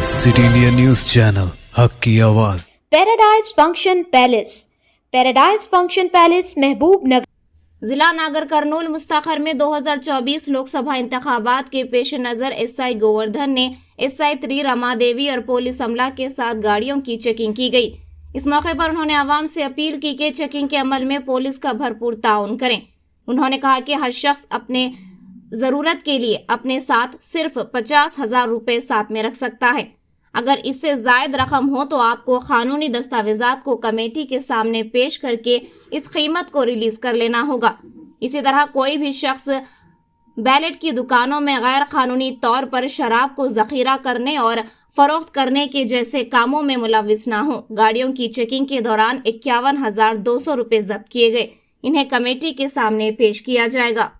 City India news channel हक की आवाज़। पैराडाइज फंक्शन पैलेस महबूब नगर जिला नागर कर्नूल मुस्तखर में 2024 लोकसभा इंतखाबात के पेश नज़र एसआई गोवर्धन ने एसआई 3 रमा देवी और पुलिस अमला के साथ गाड़ियों की चेकिंग की गई। इस मौके पर उन्होंने आवाम से अपील की कि चेकिंग के अमल में पुलिस का भरपूर ताउन करें। उन्होंने कहा कि हर शख्स अपने ज़रूरत के लिए अपने साथ सिर्फ 50,000 रुपये साथ में रख सकता है। अगर इससे ज़ायद रकम हो तो आपको कानूनी दस्तावेजात को कमेटी के सामने पेश करके इस कीमत को रिलीज कर लेना होगा। इसी तरह कोई भी शख्स बैलेट की दुकानों में गैर कानूनी तौर पर शराब को जखीरा करने और फरोख्त करने के जैसे कामों में मुलविस ना हो। गाड़ियों की चेकिंग के दौरान 51,200 रुपये जब्त किए गए। इन्हें कमेटी के सामने पेश किया जाएगा।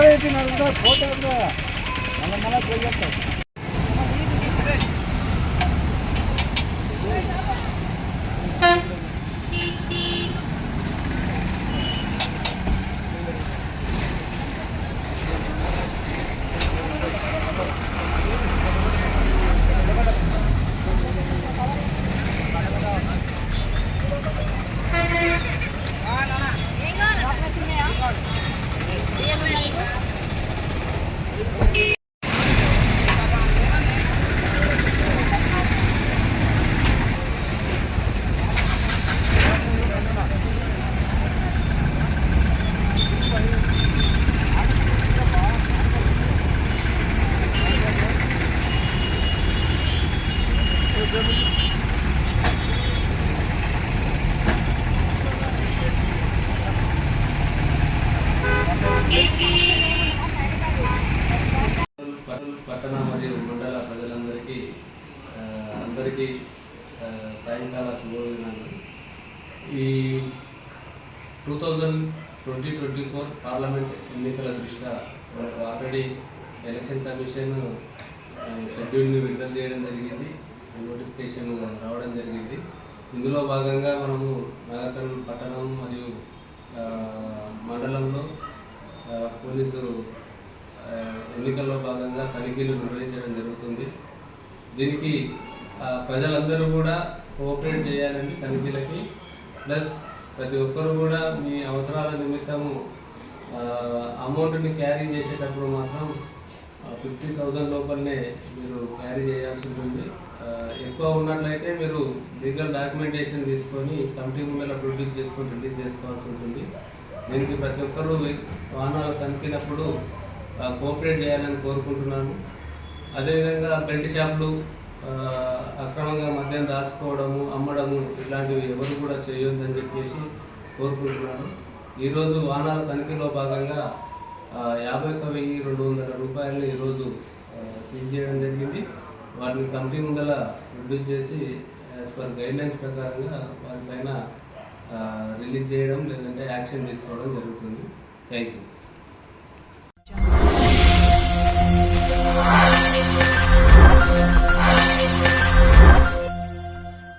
मैकेनिक फोटो मला పట్టణ మరియు మండల ప్రజలందరికీ సాయంకాల శుభోదయాలు। ఈ 2024 పార్లమెంట్ ఎన్నికల దృష్ట్యా ఆల్రెడీ ఎలక్షన్ కమిషన్ షెడ్యూల్ని విడుదల చేయడం జరిగింది, నోటిఫికేషన్ రావడం జరిగింది। ఇందులో భాగంగా మనము నగరకర్నూలు పట్టణం మరియు మండలంలో పోలీసు ఎన్నికల్లో భాగంగా తనిఖీలు నిర్వహించడం జరుగుతుంది. దీనికి ప్రజలందరూ కూడా కోఆపరేట్ చేయాలని తనిఖీలకి, ప్లస్ ప్రతి ఒక్కరు కూడా మీ అవసరాల నిమిత్తము అమౌంట్ని క్యారీ చేసేటప్పుడు మాత్రం 50,000 లోపలనే మీరు క్యారీ చేయాల్సి ఉంటుంది. ఎక్కువ ఉన్నట్లయితే మీరు లీగల్ డాక్యుమెంటేషన్ తీసుకొని కమిటీ ముందర ప్రొడ్యూస్ చేసుకొని రిలీజ్ చేసుకోవాల్సి ఉంటుంది. దీనికి ప్రతి ఒక్కరూ వాహనాలు తనిఖీలప్పుడు కోఆపరేట్ చేయాలని కోరుకుంటున్నాను. అదేవిధంగా బెల్ట్ షాపులు అక్రమంగా మద్యం దాచుకోవడము, అమ్మడము ఇట్లాంటివి ఎవరు కూడా చేయొద్దని చెప్పేసి కోరుకుంటున్నాను. ఈరోజు వాహనాల తనిఖీలో భాగంగా 51,200 రూపాయలని ఈరోజు సీజ్ చేయడం జరిగింది. వాటిని కమిటీ ముందర ప్రొడ్యూస్ చేసి యాజ్ పర్ గైడ్లైన్స్ ప్రకారంగా వాటిపైన రిలీజ్ చేయడం లేదంటే యాక్షన్ తీసుకోవడం జరుగుతుంది. Thank you.